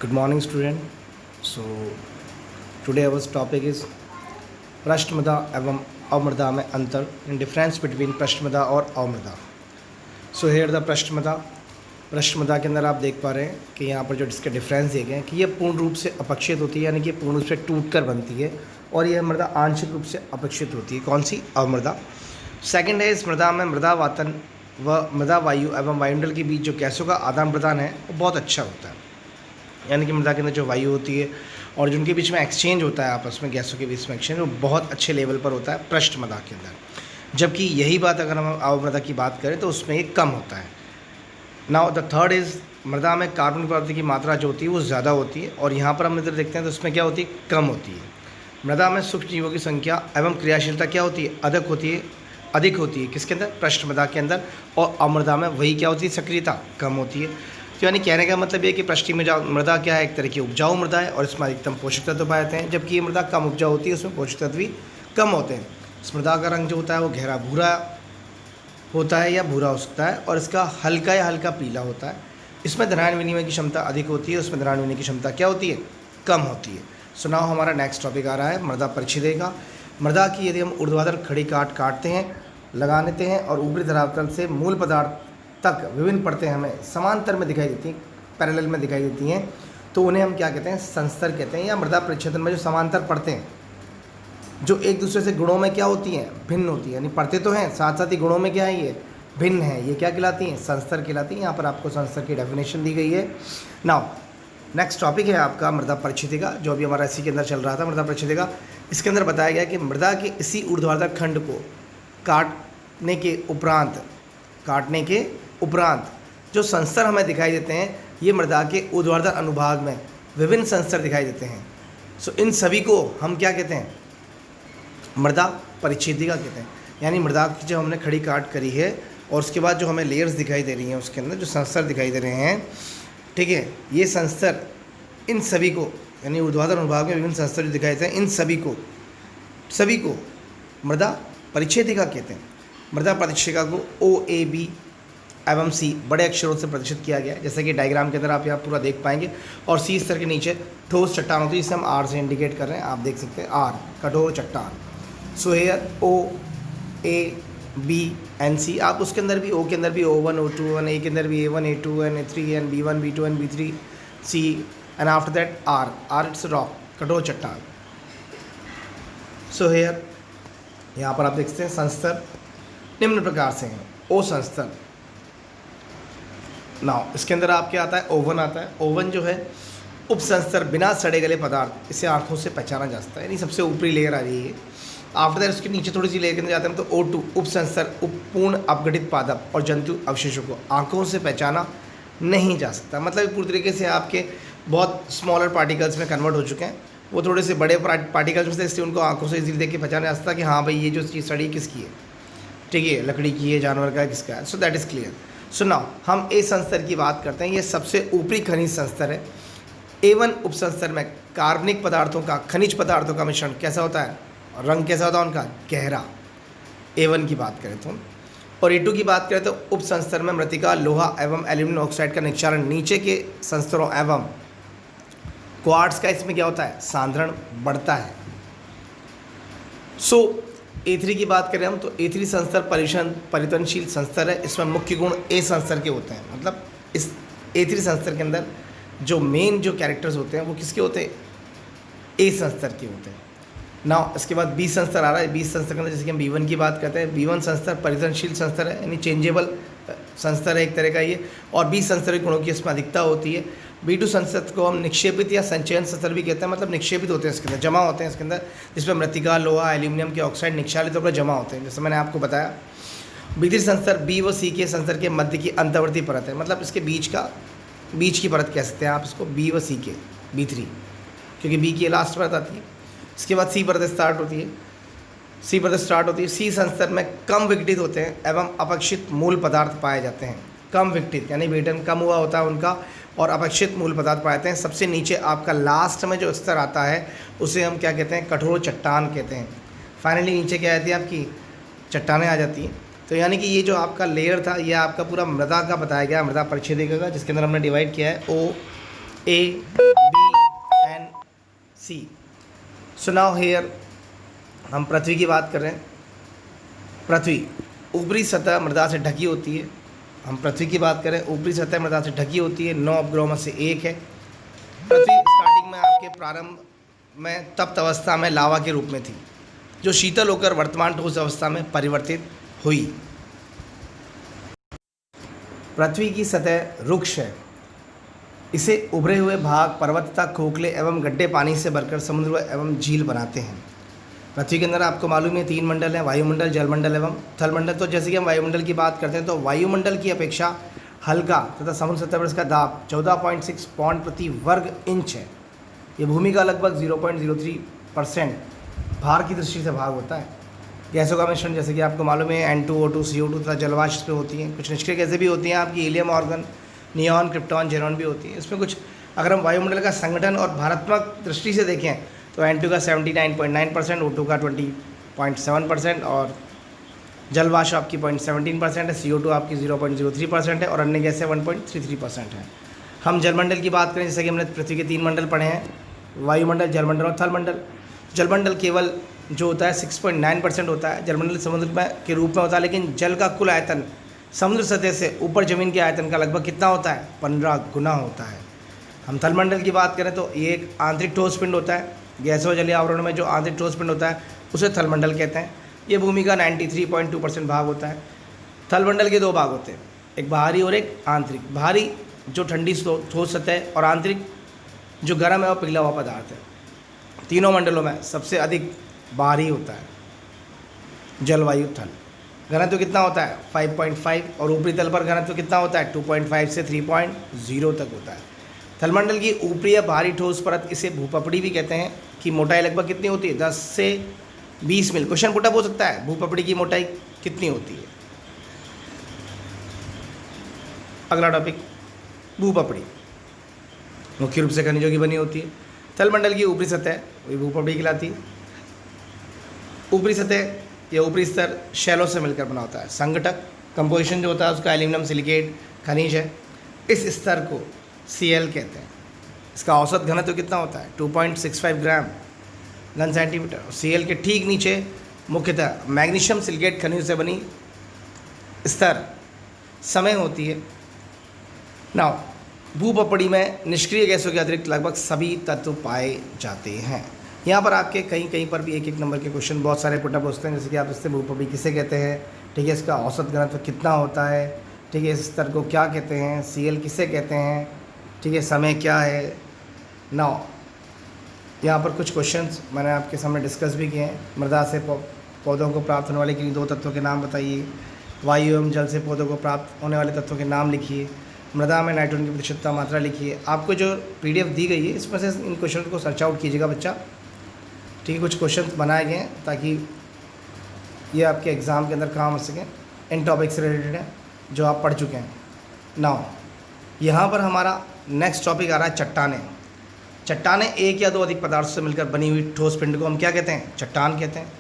Good morning, student. So today our topic is पृष्ठमृदा एवं अवमृदा में अंतर इन डिफरेंस बिटवीन पृष्ठमृदा और अवमृदा. सो हेयर द पृष्ठमृदा के अंदर आप देख पा रहे हैं कि यहाँ पर जो इसके डिफरेंस दिए गए हैं कि ये पूर्ण रूप से अपक्षित होती है, यानी कि पूर्ण रूप से टूट कर बनती है, और यह मृदा आंशिक रूप से अपक्षित होती है. कौन सी? अवमृदा. सेकेंड है, इस मृदा में मृदा वातन व मृदा वायु एवं वायुमंडल के बीच जो गैसों का आदान प्रदान है वो बहुत अच्छा होता है. यानी कि मृदा के अंदर जो वायु होती है और जिनके बीच में एक्सचेंज होता है आपस में, गैसों के बीच में एक्सचेंज, वो बहुत अच्छे लेवल पर होता है पृष्ठ मृदा के अंदर. जबकि यही बात अगर हम अवमृदा की बात करें तो उसमें ये कम होता है. नाउ द थर्ड इज़, मृदा में कार्बन पदार्थ की मात्रा जो होती है वो ज़्यादा होती है, और यहाँ पर हम इधर देखते हैं तो उसमें क्या होती है? कम होती है. मृदा में सूक्ष्म जीवों की संख्या एवं क्रियाशीलता क्या होती है? अधिक होती है. किसके अंदर? पृष्ठ मृदा के अंदर. और अमृदा में वही क्या होती है? सक्रियता कम होती है. तो यानी कहने का मतलब ये कि पृष्ठीय मृदा क्या है? एक तरह की उपजाऊ मृदा है और इसमें अधिकतम पोषक तत्व पाए जाते हैं, जबकि ये मृदा कम उपजाऊ होती है, उसमें पोषक तत्व भी कम होते हैं. इस मृदा का रंग जो होता है वो गहरा भूरा होता है या भूरा हो सकता है, और इसका हल्का या हल्का पीला होता है. इसमें धनायन विनिमय की क्षमता अधिक होती है, उसमें धनायन विनिमय की क्षमता क्या होती है? कम होती है. सो नाउ हमारा नेक्स्ट टॉपिक आ रहा है मृदा परिच्छेदय का. मृदा की यदि हम ऊर्ध्वाधर खड़ी काटते हैं, लगा लेते हैं, और ऊपरी धरातल से मूल पदार्थ तक विभिन्न परतें हमें समांतर में दिखाई देती हैं, पैरेलल में दिखाई देती हैं, तो उन्हें हम क्या कहते हैं? संस्तर कहते हैं. या मृदा परिच्छेदन में जो समांतर परतें जो एक दूसरे से गुणों में क्या होती हैं? भिन्न होती हैं. यानी परतें तो हैं, साथ साथ ही गुणों में क्या है? ये भिन्न है. ये क्या कहलाती हैं? संस्तर कहलाती हैं. यहाँ पर आपको संस्तर की डेफिनेशन दी गई है. नाउ नेक्स्ट टॉपिक है आपका मृदा परिच्छेदय का, जो अभी हमारा इसी के अंदर चल रहा था, मृदा परिच्छेदय का. इसके अंदर बताया गया कि मृदा के इसी ऊर्ध्वाधर खंड को काटने के उपरांत जो संस्तर हमें दिखाई देते हैं, ये मृदा के ऊर्ध्वाधर अनुभाग में विभिन्न संस्तर दिखाई देते हैं. सो इन सभी को हम क्या कहते हैं? मृदा परिच्छेदिका कहते हैं. यानी मृदा की जो हमने खड़ी काट करी है और उसके बाद जो हमें लेयर्स दिखाई दे रही हैं, उसके अंदर जो संस्तर दिखाई दे रहे हैं, ठीक है, ये संस्तर इन सभी को, यानी ऊर्ध्वाधर अनुभाग में विभिन्न संस्तर जो दिखाई देते हैं, इन सभी को मृदा परिच्छेदिका कहते हैं. मृदा परिच्छेदिका को OAB एवं C बड़े अक्षरों से प्रदर्शित किया गया है, जैसे कि डायग्राम के अंदर आप यहाँ पूरा देख पाएंगे. और C स्तर के नीचे ठोस चट्टान होती है, जिसे हम R से इंडिकेट कर रहे हैं. आप देख सकते हैं R, कठोर चट्टान. So here OABNC. आप उसके अंदर भी O के अंदर भी O1 O2 और A के अंदर भी A1 A2 and A3 and B1 B2 and B3 C and after that R it's rock, कठोर चट्टान. सो हेयर यहाँ पर आप देख सकते हैं संस्तर निम्न प्रकार से हैं. O संस्तर. नाउ इसके अंदर आप क्या आता है? ओवन आता है. ओवन जो है उपसंस्तर बिना सड़े गले पदार्थ, इसे आंखों से पहचाना जा सकता है, यानी सबसे ऊपरी लेयर आ रही है. आफ्टर दैट उसके नीचे थोड़ी सी लेयर के अंदर जाते हैं तो O2 उपसंस्तर पूर्ण अपघटित पादप और जंतु अवशेषों को आंखों से पहचाना नहीं जा सकता. मतलब पूरी तरीके से आपके बहुत स्मॉलर पार्टिकल्स में कन्वर्ट हो चुके हैं. वो थोड़े से बड़े पार्टिकल्स में से, इसलिए उनको आंखों से इजीली देख के पहचाना जा सकता है कि हाँ भाई ये जो चीज़ सड़ी किसकी है, ठीक है, लकड़ी की है, जानवर का है, किसका है. So that is clear. So now हम A संस्तर की बात करते हैं. ये सबसे ऊपरी खनिज संस्तर है. A1 उपसंस्तर में कार्बनिक पदार्थों का, खनिज पदार्थों का मिश्रण कैसा होता है? रंग कैसा होता है उनका? गहरा. A1 की बात करें तो. और A2 की बात करें तो उपसंस्तर में मृतिका, लोहा एवं एल्यूमिनियम ऑक्साइड का निक्षारण नीचे के संस्तरों एवं क्वार्ट्ज का इसमें क्या होता है? सांद्रण बढ़ता है. सो A3 की बात करें हम तो A3 संस्तर परिवर्तनशील संस्तर है. इसमें मुख्य गुण A संस्तर के होते हैं. मतलब इस A3 संस्तर के अंदर जो मेन जो कैरेक्टर्स होते हैं वो किसके होते हैं? A संस्तर के होते हैं. नाउ इसके बाद B संस्तर आ रहा है. B संस्तर के अंदर जैसे कि हम B1 की बात करते हैं, B1 संस्तर परिवर्तनशील संस्तर है, यानी चेंजेबल संस्तर है एक तरह का ये. और B संस्तर के गुणों की इसमें अधिकता होती है. B2 संस्तर को हम निक्षेपित या संचयन संस्तर भी कहते हैं. मतलब निक्षेपित होते हैं इसके अंदर, जमा होते हैं इसके अंदर, जिसमें मृतिका, लोहा, एल्यूमिनियम के ऑक्साइड निक्षालित होकर जमा होते हैं, जैसे मैंने आपको बताया. B3 संस्तर B व C के संस्तर के मध्य की अंतर्वर्ती परत है. मतलब इसके बीच की परत कह सकते हैं आप इसको, B व C के, B3, क्योंकि B की लास्ट परत आती है. इसके बाद C परत स्टार्ट होती है. C संस्तर में कम विघटित होते हैं एवं अपक्षित मूल पदार्थ पाए जाते हैं. कम विघटित यानी विघटन कम हुआ होता है उनका, और अपक्षित मूल पदार्थ पाए जाते हैं. सबसे नीचे आपका लास्ट में जो स्तर आता है उसे हम क्या कहते हैं? कठोर चट्टान कहते हैं. फाइनली नीचे क्या आती है? आपकी चट्टानें आ जाती हैं. तो यानी कि ये जो आपका लेयर था, ये आपका पूरा मृदा का बताया गया, मृदा परिच्छेदिका का, जिसके अंदर हमने डिवाइड किया है A, B and C. So now here हम पृथ्वी की बात कर रहे हैं। पृथ्वी ऊपरी सतह मृदा से ढकी होती है। हम पृथ्वी की बात करें, ऊपरी सतह मृदा से ढकी होती है। 9 उपग्रहों में से एक है। पृथ्वी स्टार्टिंग में आपके प्रारंभ में तप्त अवस्था में लावा के रूप में थी, जो शीतल होकर वर्तमान ठोस अवस्था में परिवर्तित हुई। पृथ्वी की सतह रुक्ष है। इसे उभरे हुए भाग पर्वत तथा खोखले एवं गड्ढे पानी से भरकर समुद्र एवं झील बनाते हैं। पृथ्वी के अंदर आपको मालूम है 3 मंडल हैं, वायुमंडल, जलमंडल एवं थलमंडल। तो जैसे कि हम वायुमंडल की बात करते हैं तो वायुमंडल की अपेक्षा हल्का तथा समुद्र सतह पर इसका दाब 14.6 पौंड प्रति वर्ग इंच है। ये भूमि का लगभग 0.03% भार की दृष्टि से भाग होता है। गैसों का मिश्रण जैसे कि आपको मालूम है N2O2 CO2 तथा जलवाष्प पे होती हैं। कुछ निष्क्रिय गैसें भी होती हैं आपकी, helium, argon, neon, krypton, Jeron भी होती है। इसमें कुछ अगर हम वायुमंडल का संगठन और भारात्मक दृष्टि से देखें तो N2 का 79.9%, O2 का 20.7% और जलवाष्प आपकी 0.17% है, CO2 आपकी 0.03% है और अन्य गैसें 1.33% है। हम जलमंडल की बात करें, जैसे कि हमने पृथ्वी के 3 मंडल पढ़े हैं, वायुमंडल, जलमंडल और थलमंडल। जलमंडल केवल जो होता है 6.9% होता है। जलमंडल समुद्र में के रूप में होता है, लेकिन जल का कुल आयतन समुद्र सतह से ऊपर ज़मीन के आयतन का लगभग कितना होता है? 15 गुना होता है। हम थलमंडल की बात करें तो ये एक आंतरिक ठोस पिंड होता है। गैसों जलीय आवरण में जो आंतरिक ठोस पिंड होता है उसे थलमंडल कहते हैं। ये भूमि का 93.2% भाग होता है। थलमंडल के 2 भाग होते हैं, एक बाहरी और एक आंतरिक। बाहरी जो ठंडी ठोस सतह है और आंतरिक जो गर्म है और पिघला हुआ पदार्थ है। तीनों मंडलों में सबसे अधिक बाहरी होता है जलवायु थल। घनत्व कितना होता है? 5.5 और ऊपरी तल पर घनत्व कितना होता है? 2.5 से 3.0 तक होता है। थलमंडल की ऊपरी या बाहरी ठोस परत, इसे भूपपड़ी भी कहते हैं, की मोटाई लगभग कितनी होती है? 10 से 20 मिल। क्वेश्चन पुटअप हो सकता है, भूपपड़ी की मोटाई कितनी होती है? अगला टॉपिक, भूपपड़ी मुख्य रूप से खनिजों की बनी होती है। थलमंडल की ऊपरी सतह वही भूपपड़ी कहलाती है। ऊपरी सतह या ऊपरी स्तर शैलों से मिलकर बना होता है। संघटक कंपोजिशन जो होता है उसका एल्यूमिनियम सिलिकेट खनिज है। इस स्तर को Cl कहते हैं। इसका औसत घनत्व कितना होता है? 2.65 ग्राम घन सेंटीमीटर। Cl के ठीक नीचे मुख्यतः मैग्नीशियम सिलिकेट खनिज से बनी स्तर समय होती है। नाउ भूपपड़ी में निष्क्रिय गैसों के अतिरिक्त लगभग सभी तत्व पाए जाते हैं। यहाँ पर आपके कहीं पर भी 1-1 नंबर के क्वेश्चन बहुत सारे पुटअप होते हैं, जैसे कि आप इससे भूपपड़ी किसे कहते हैं, ठीक है, इसका औसत घनत्व कितना होता है, ठीक है, इस स्तर को क्या कहते हैं, Cl किसे कहते हैं, ठीक है, समय क्या है। नाउ यहाँ पर कुछ क्वेश्चंस मैंने आपके सामने डिस्कस भी किए हैं। मृदा से पौधों को प्राप्त होने वाले किन्हीं 2 तत्वों के नाम बताइए। वायु एवं जल से पौधों को प्राप्त होने वाले तत्वों के नाम लिखिए। मृदा में नाइट्रोजन की प्रतिशतता मात्रा लिखिए। आपको जो PDF दी गई है इसमें से इन क्वेश्चन को सर्च आउट कीजिएगा बच्चा, ठीक है। कुछ क्वेश्चन बनाए गए हैं ताकि ये आपके एग्ज़ाम के अंदर काम हो सकें। इन टॉपिक से रिलेटेड है जो आप पढ़ चुके हैं। नाउ यहाँ पर हमारा नेक्स्ट टॉपिक आ रहा है चट्टानें। चट्टानें 1 या 2 अधिक पदार्थों से मिलकर बनी हुई ठोस पिंड को हम क्या कहते हैं? चट्टान कहते हैं।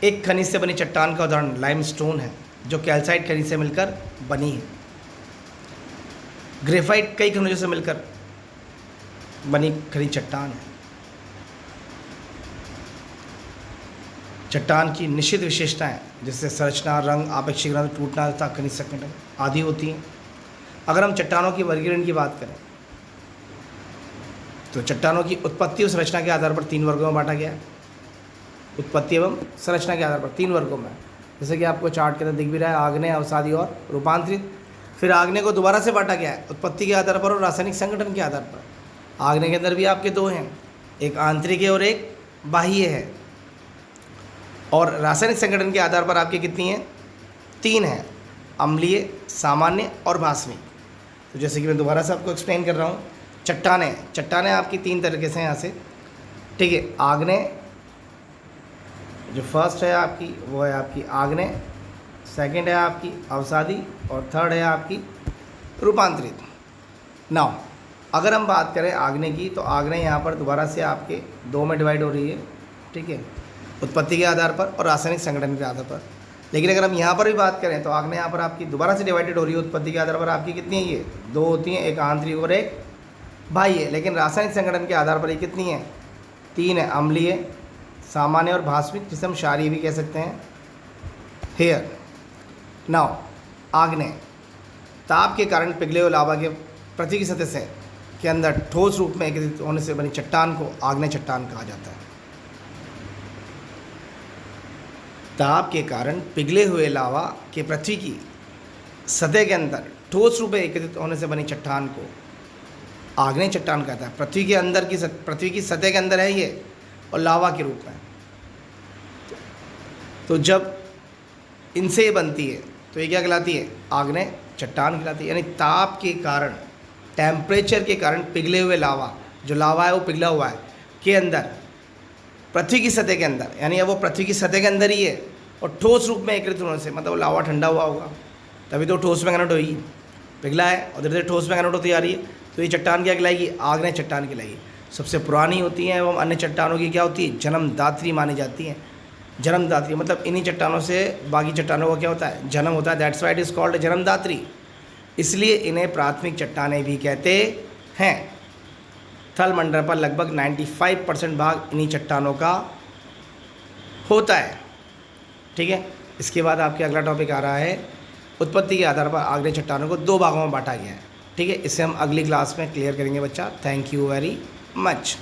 एक खनिज से बनी चट्टान का उदाहरण लाइमस्टोन है, जो कैल्साइट खनिज से मिलकर बनी है। ग्रेफाइट कई खनिजों से मिलकर बनी खनिज चट्टान है। चट्टान की निश्चित विशेषताएं जैसे संरचना, रंग, आपेक्षिक घनत्व, टूटना तथा खनिज संगठन आदि होती हैं। अगर हम चट्टानों की वर्गीकरण की बात करें तो चट्टानों की उत्पत्ति और संरचना के आधार पर 3 वर्गों में बांटा गया है। उत्पत्ति एवं संरचना के आधार पर 3 वर्गों में, जैसे कि आपको चार्ट के अंदर दिख भी रहा है, आग्नेय, अवसादी और रूपांतरित। फिर आग्नेय को दोबारा से बांटा गया है उत्पत्ति के आधार पर और रासायनिक संगठन के आधार पर। आग्नेय के अंदर भी आपके 2 हैं, एक आंतरिक है और एक बाह्य है। और रासायनिक संगठन के आधार पर आपके कितनी हैं? 3 हैं, अम्लीय, सामान्य और भास्मिक। तो जैसे कि मैं दोबारा से आपको एक्सप्लेन कर रहा हूँ, चट्टानें आपकी 3 तरीके से हैं यहाँ से, ठीक है। आग्नेय जो फर्स्ट है आपकी वो है आपकी आग्नेय, सेकंड है आपकी अवसादी और थर्ड है आपकी रूपांतरित। नाउ अगर हम बात करें आग्नेय की तो आग्नेय यहाँ पर दोबारा से आपके 2 में डिवाइड हो रही है, ठीक है, उत्पत्ति के आधार पर और रासायनिक संगठन के आधार पर। लेकिन अगर हम यहाँ पर भी बात करें तो आग्नेय यहाँ पर आपकी दोबारा से डिवाइडेड हो रही है उत्पत्ति के आधार पर। आपकी कितनी है? ये 2 होती हैं, एक आंतरिक और एक भाई है, लेकिन रासायनिक संगठन के आधार पर ये कितनी है? 3 है, अम्लीय, सामान्य और भास्मिक, जिसे हम क्षारीय भी कह सकते हैं। हेयर नाउ आग्नेय, ताप के कारण पिघले हुए लावा के पृथ्वी की सतह से के अंदर ठोस रूप में एकत्रित होने से बनी चट्टान को आग्नेय चट्टान कहा जाता है। ताप के कारण पिघले हुए लावा के पृथ्वी की सतह के अंदर ठोस रूप में एकत्रित होने से बनी चट्टान को आग्नेय चट्टान कहता है। पृथ्वी की सतह के अंदर है ये, और लावा के रूप में। तो जब इनसे ये बनती है तो ये क्या कहलाती है? आग्नेय चट्टान कहलाती है। यानी ताप के कारण, टेम्परेचर के कारण पिघले हुए लावा, जो लावा है वो पिघला हुआ है के अंदर, पृथ्वी की सतह के अंदर, यानी अब वो पृथ्वी की सतह के अंदर ही है, और ठोस रूप में एकत्रित होने से, मतलब वो लावा ठंडा हुआ होगा तभी तो ठोस में कन्वर्ट होगी। पिघला है और धीरे धीरे ठोस में कन्वर्ट होती आ रही है, तो ये चट्टान क्या कहलाएगी? आग्नेय चट्टान कहलाएगी। सबसे पुरानी होती हैं एवं अन्य चट्टानों की क्या होती है? जन्मदात्री मानी जाती हैं। जन्मदात्री मतलब इन्हीं चट्टानों से बाकी चट्टानों का क्या होता है? जन्म होता है। That's why it is called जन्मदात्री। इसलिए इन्हें प्राथमिक चट्टानें भी कहते हैं। थल मंडल पर लगभग 95% भाग इन्हीं चट्टानों का होता है। ठीक है, इसके बाद आपके अगला टॉपिक आ रहा है, उत्पत्ति के आधार पर आग्नेय चट्टानों को 2 भागों में बांटा गया है। ठीक है, इसे हम अगली क्लास में क्लियर करेंगे बच्चा। Thank you very much.